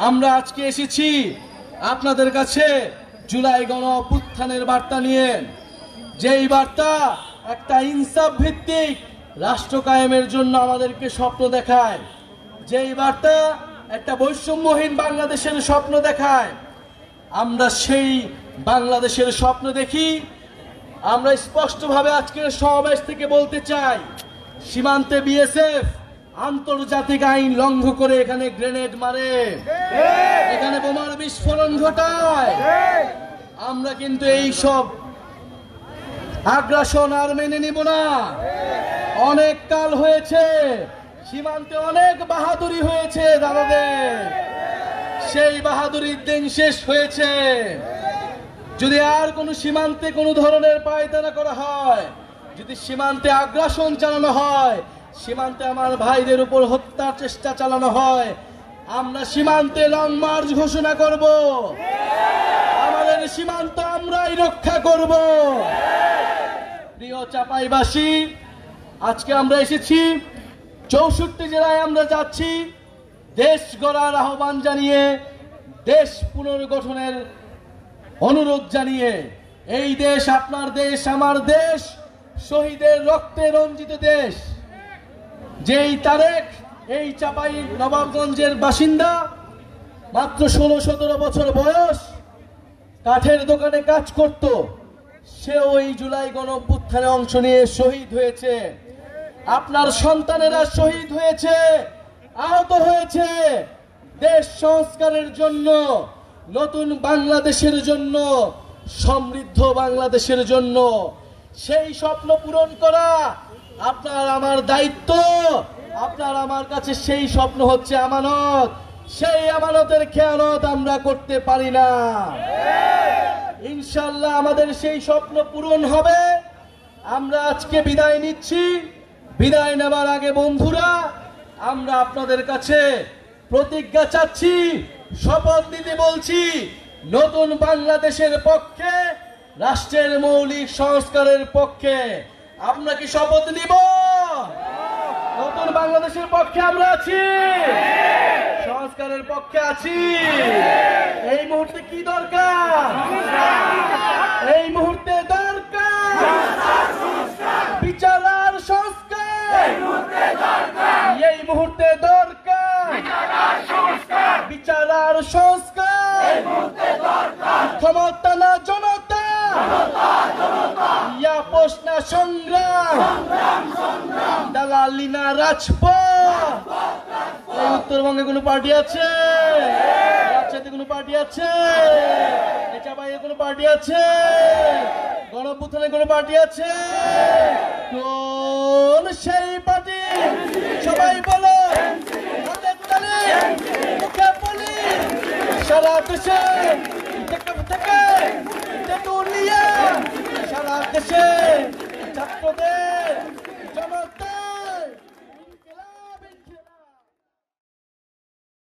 আমরা আজকে এসেছি আপনাদের কাছে জুলাই গণ অভ্যুত্থানের বার্তা নিয়ে, যেই বার্তা একটা ইনসাফ ভিত্তিক রাষ্ট্র কায়েমের জন্য আমাদেরকে স্বপ্ন দেখায়, যেই বার্তা একটা বৈষম্যহীন বাংলাদেশের স্বপ্ন দেখায়। আমরা সেই বাংলাদেশের স্বপ্ন দেখি। আমরা স্পষ্টভাবে আজকের সমাবেশ থেকে বলতে চাই, সীমান্তে বিএসএফ আন্তর্জাতিক আইন লঙ্ঘন করে এখানে গ্রেনেড মারে, এখানে বোমার বিস্ফোরণ ঘটায়। আমরা কিন্তু এই সব আগ্রাসন আর মেনে নিব না। অনেক কাল হয়েছে, সীমান্তে অনেক বাহাদুরি হয়েছে দাদাদের, সেই বাহাদুরির দিন শেষ হয়েছে। যদি আর কোন সীমান্তে কোন ধরনের পায়তারা করা হয়, যদি সীমান্তে আগ্রাসন চালানো হয়, সীমান্তে আমার ভাইদের উপর হত্যার চেষ্টা চালানো হয়, আমরা সীমান্তে লং মার্চ ঘোষণা করব। আমাদের সীমান্ত আমরাই রক্ষা করব। প্রিয় চাঁপাইবাসী, আজকে আমরা এসেছি 64 জেলায় আমরা যাচ্ছি দেশ গড়ার আহ্বান জানিয়ে, দেশ পুনর্গঠনের অনুরোধ জানিয়ে। এই দেশ আপনার দেশ, আমার দেশ, শহীদের রক্তে রঞ্জিত দেশ। যেই তারেক এই চাঁপাই নবাবগঞ্জের বাসিন্দা, মাত্র 16-17 বছর বয়স, কাঠের দোকানে কাজ করত, সেও এই জুলাই গণ অভ্যুত্থানে অংশ নিয়ে শহীদ হয়েছে। আপনার সন্তানেরা শহীদ হয়েছে, আহত হয়েছে দেশ সংস্কারের জন্য, নতুন বাংলাদেশের জন্য, সমৃদ্ধ বাংলাদেশের জন্য। সেই স্বপ্ন পূরণ করা আপনার আমার দায়িত্ব। আপনার আমার কাছে সেই স্বপ্ন হচ্ছে আমানত। সেই আমানতের খেয়ানত আমরা করতে পারি না। ইনশাআল্লাহ আমাদের সেই স্বপ্ন পূরণ হবে। আমরা আজকে বিদায় নিচ্ছি। বিদায় নেবার আগে বন্ধুরা, আমরা আপনাদের কাছে প্রতিজ্ঞা চাচ্ছি, শপথ নিতে বলছি, নতুন বাংলাদেশের পক্ষে, রাষ্ট্রের মৌলিক সংস্কারের পক্ষে। আমরা কি শপথ নিব? নতুন বাংলাদেশের পক্ষে আমরা আছি, সংস্কারের পক্ষে আছি। এই মুহূর্তে কি দরকার? এই মুহূর্তে দরকার বিচার আর সংস্কার। এই মুহূর্তে দরকার বিচার আর সংস্কার। ক্ষমতা না জনতা, আপোষ না সংগ্রাম, দালালি না রাজপথ। এই উত্তরবঙ্গে কোন পার্টি আছে? রাজশাহীতে কোন পার্টি আছে? চাঁপাইয়ে কোন পার্টি আছে? গণ অভ্যুত্থানে কোন পার্টি আছে? কোন সেই পার্টি? সবাই বলো। সারা দেশে সারা দেশে ছাত্রদের